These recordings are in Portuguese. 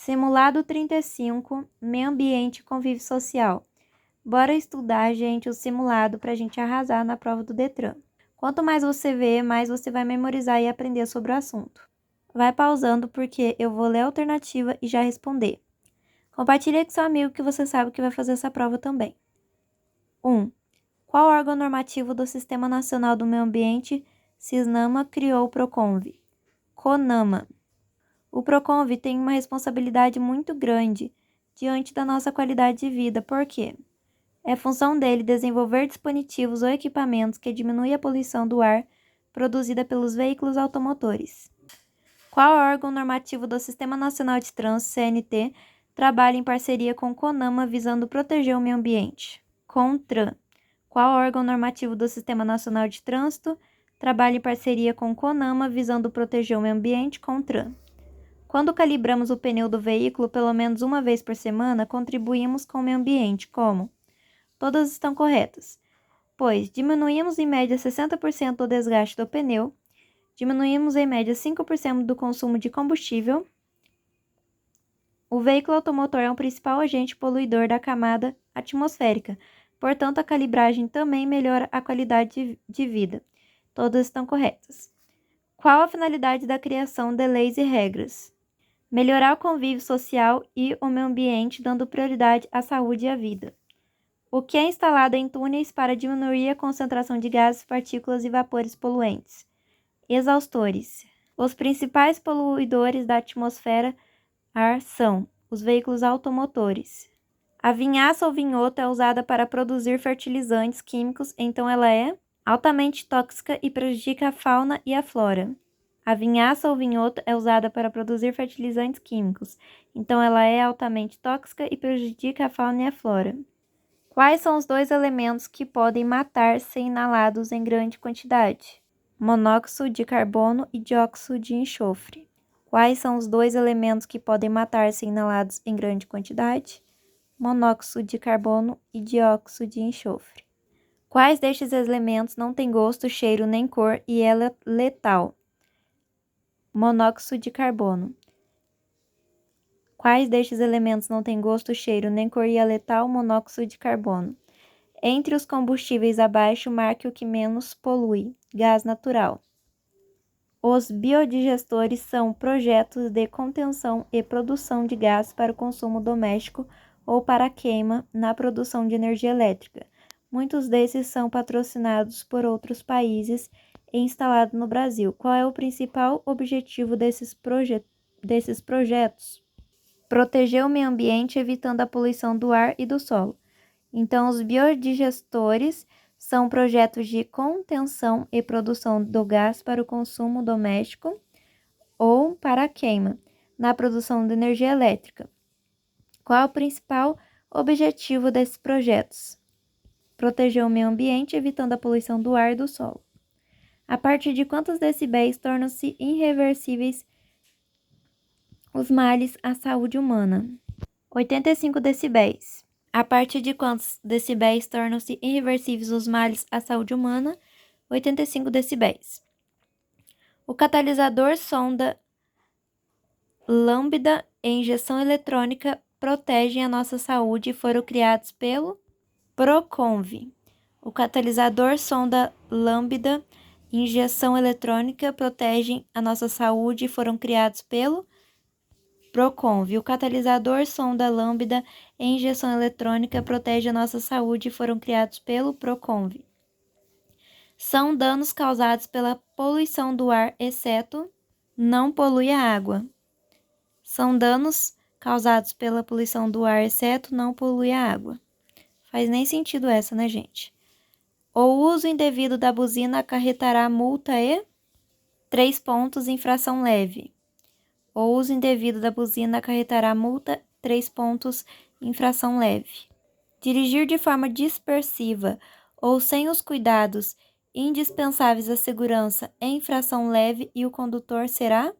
Simulado 35, meio ambiente e convívio social. Bora estudar, gente, o simulado para a gente arrasar na prova do Detran. Quanto mais você vê, mais você vai memorizar e aprender sobre o assunto. Vai pausando porque eu vou ler a alternativa e já responder. Compartilhe com seu amigo que você sabe que vai fazer essa prova também. 1. Qual órgão normativo do Sistema Nacional do Meio Ambiente Cisnama criou o PROCONV? CONAMA. O PROCONV tem uma responsabilidade muito grande diante da nossa qualidade de vida, por quê? É função dele desenvolver dispositivos ou equipamentos que diminuem a poluição do ar produzida pelos veículos automotores. Qual órgão normativo do Sistema Nacional de Trânsito, CNT, trabalha em parceria com o CONAMA visando proteger o meio ambiente? CONTRAN. Qual órgão normativo do Sistema Nacional de Trânsito trabalha em parceria com o CONAMA visando proteger o meio ambiente? CONTRAN. Quando calibramos o pneu do veículo pelo menos uma vez por semana, contribuímos com o meio ambiente, como? Todas estão corretas, pois diminuímos em média 60% do desgaste do pneu, diminuímos em média 5% do consumo de combustível. O veículo automotor é o principal agente poluidor da camada atmosférica, portanto a calibragem também melhora a qualidade de vida. Todas estão corretas. Qual a finalidade da criação de leis e regras? Melhorar o convívio social e o meio ambiente, dando prioridade à saúde e à vida. O que é instalado em túneis para diminuir a concentração de gases, partículas e vapores poluentes? Exaustores. Os principais poluidores da atmosfera ar são os veículos automotores. A vinhaça ou vinhoto é usada para produzir fertilizantes químicos, então ela é altamente tóxica e prejudica a fauna e a flora. A vinhaça ou vinhoto é usada para produzir fertilizantes químicos, então ela é altamente tóxica e prejudica a fauna e a flora. Quais são os dois elementos que podem matar se inalados em grande quantidade? Monóxido de carbono e dióxido de enxofre. Quais são os dois elementos que podem matar se inalados em grande quantidade? Monóxido de carbono e dióxido de enxofre. Quais destes elementos não têm gosto, cheiro nem cor e é letal? Monóxido de carbono. Quais destes elementos não têm gosto, cheiro nem cor e é letal? Monóxido de carbono. Entre os combustíveis abaixo, marque o que menos polui. Gás natural. Os biodigestores são projetos de contenção e produção de gás para o consumo doméstico ou para queima na produção de energia elétrica. Muitos desses são patrocinados por outros países e instalados no Brasil. Qual é o principal objetivo desses projetos? Proteger o meio ambiente, evitando a poluição do ar e do solo. Então, os biodigestores são projetos de contenção e produção do gás para o consumo doméstico ou para a queima, na produção de energia elétrica. Qual é o principal objetivo desses projetos? Proteger o meio ambiente, evitando a poluição do ar e do solo. A partir de quantos decibéis tornam-se irreversíveis os males à saúde humana? 85 decibéis. A partir de quantos decibéis tornam-se irreversíveis os males à saúde humana? 85 decibéis. O catalisador, sonda, lambda e injeção eletrônica protegem a nossa saúde e foram criados pelo PROCONV. O catalisador, sonda, lambda e injeção eletrônica protegem a nossa saúde e foram criados pelo PROCONV. O catalisador, sonda, lambda e injeção eletrônica protegem a nossa saúde e foram criados pelo PROCONV. São danos causados pela poluição do ar, exceto não polui a água. São danos causados pela poluição do ar, exceto não polui a água. Faz nem sentido essa, né, gente? O uso indevido da buzina acarretará multa e 3 pontos, infração leve. O uso indevido da buzina acarretará multa, 3 pontos, infração leve. Dirigir de forma dispersiva ou sem os cuidados indispensáveis à segurança é infração leve e o condutor será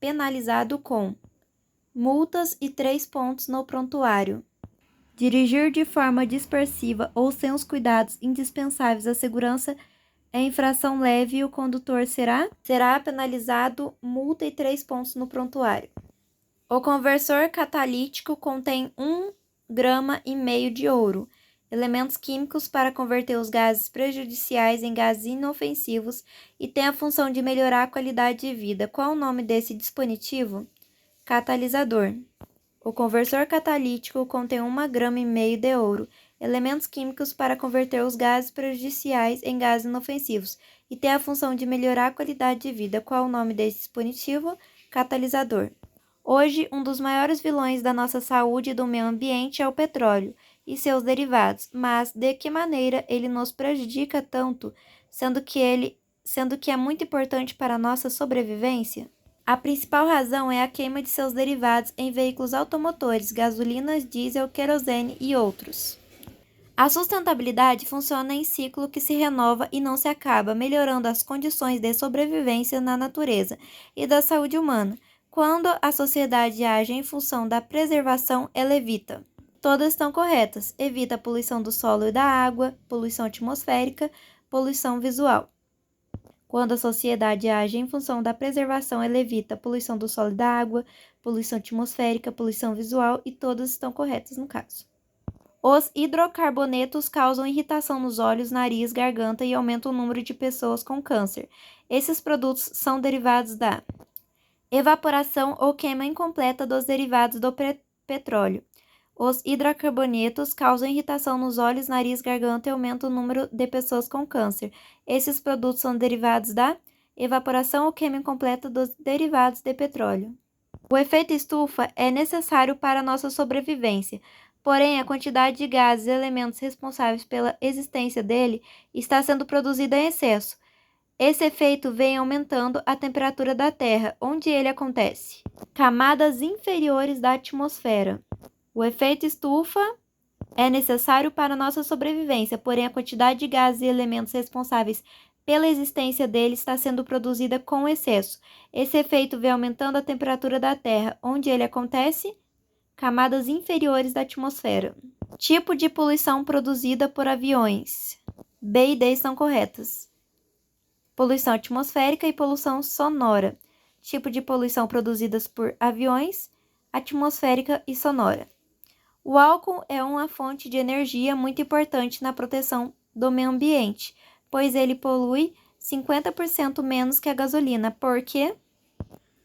penalizado com multas e 3 pontos no prontuário. Dirigir de forma dispersiva ou sem os cuidados indispensáveis à segurança é infração leve e o condutor será penalizado, multa e 3 pontos no prontuário. O conversor catalítico contém 1,5 grama de ouro, elementos químicos para converter os gases prejudiciais em gases inofensivos e tem a função de melhorar a qualidade de vida. Qual o nome desse dispositivo? Catalisador. O conversor catalítico contém 1,5 grama de ouro, elementos químicos para converter os gases prejudiciais em gases inofensivos e tem a função de melhorar a qualidade de vida. Qual o nome desse dispositivo? Catalisador. Hoje, um dos maiores vilões da nossa saúde e do meio ambiente é o petróleo e seus derivados, mas de que maneira ele nos prejudica tanto, sendo que é muito importante para a nossa sobrevivência? A principal razão é a queima de seus derivados em veículos automotores, gasolina, diesel, querosene e outros. A sustentabilidade funciona em ciclo que se renova e não se acaba, melhorando as condições de sobrevivência na natureza e da saúde humana. Quando a sociedade age em função da preservação, ela evita. Todas estão corretas. Evita a poluição do solo e da água, poluição atmosférica, poluição visual. Quando a sociedade age em função da preservação, ela evita a poluição do solo e da água, poluição atmosférica, poluição visual e todas estão corretas no caso. Os hidrocarbonetos causam irritação nos olhos, nariz, garganta e aumentam o número de pessoas com câncer. Esses produtos são derivados da evaporação ou queima incompleta dos derivados do petróleo. Os hidrocarbonetos causam irritação nos olhos, nariz, garganta e aumentam o número de pessoas com câncer. Esses produtos são derivados da evaporação ou queima incompleta dos derivados de petróleo. O efeito estufa é necessário para a nossa sobrevivência, porém a quantidade de gases e elementos responsáveis pela existência dele está sendo produzida em excesso. Esse efeito vem aumentando a temperatura da Terra, onde ele acontece. Camadas inferiores da atmosfera. O efeito estufa é necessário para nossa sobrevivência, porém a quantidade de gases e elementos responsáveis pela existência dele está sendo produzida com excesso. Esse efeito vem aumentando a temperatura da Terra, onde ele acontece. Camadas inferiores da atmosfera. Tipo de poluição produzida por aviões. B e D estão corretas. Poluição atmosférica e poluição sonora. Tipo de poluição produzidas por aviões, atmosférica e sonora. O álcool é uma fonte de energia muito importante na proteção do meio ambiente, pois ele polui 50% menos que a gasolina, porque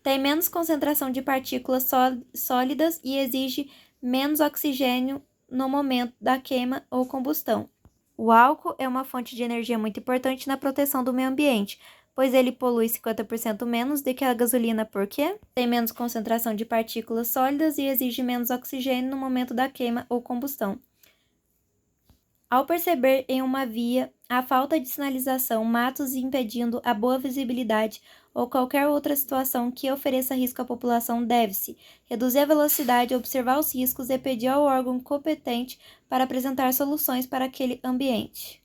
tem menos concentração de partículas sólidas e exige menos oxigênio no momento da queima ou combustão. O álcool é uma fonte de energia muito importante na proteção do meio ambiente, pois ele polui 50% menos do que a gasolina, porque tem menos concentração de partículas sólidas e exige menos oxigênio no momento da queima ou combustão. Ao perceber em uma via a falta de sinalização, matos impedindo a boa visibilidade ou qualquer outra situação que ofereça risco à população, deve-se reduzir a velocidade, observar os riscos e pedir ao órgão competente para apresentar soluções para aquele ambiente.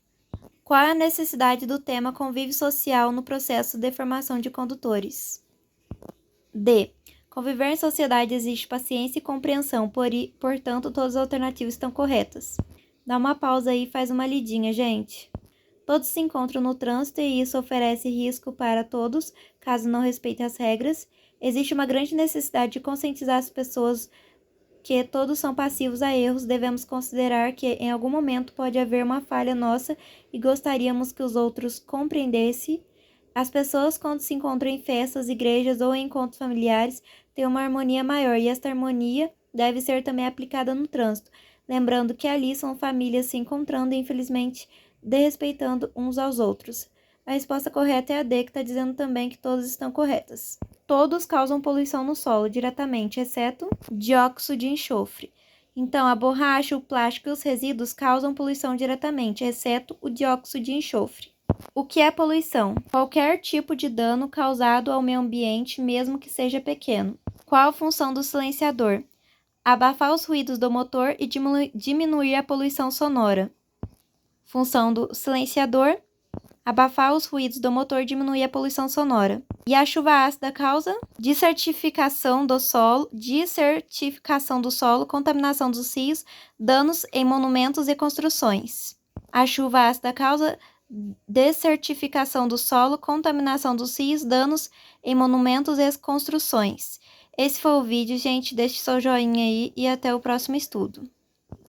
Qual é a necessidade do tema convívio social no processo de formação de condutores? D. Conviver em sociedade exige paciência e compreensão, portanto, todas as alternativas estão corretas. Dá uma pausa aí e faz uma lidinha, gente. Todos se encontram no trânsito e isso oferece risco para todos, caso não respeitem as regras. Existe uma grande necessidade de conscientizar as pessoas que todos são passivos a erros. Devemos considerar que em algum momento pode haver uma falha nossa e gostaríamos que os outros compreendessem. As pessoas, quando se encontram em festas, igrejas ou em encontros familiares, têm uma harmonia maior e esta harmonia deve ser também aplicada no trânsito. Lembrando que ali são famílias se encontrando e, infelizmente, desrespeitando uns aos outros. A resposta correta é a D, que está dizendo também que todas estão corretas. Todos causam poluição no solo diretamente, exceto dióxido de enxofre. Então, a borracha, o plástico e os resíduos causam poluição diretamente, exceto o dióxido de enxofre. O que é poluição? Qualquer tipo de dano causado ao meio ambiente, mesmo que seja pequeno. Qual a função do silenciador? Abafar os ruídos do motor e diminuir a poluição sonora. Função do silenciador: abafar os ruídos do motor e diminuir a poluição sonora. E a chuva ácida causa desertificação do solo, contaminação dos rios, danos em monumentos e construções. A chuva ácida causa desertificação do solo, contaminação dos rios, danos em monumentos e construções. Esse foi o vídeo, gente. Deixe seu joinha aí e até o próximo estudo.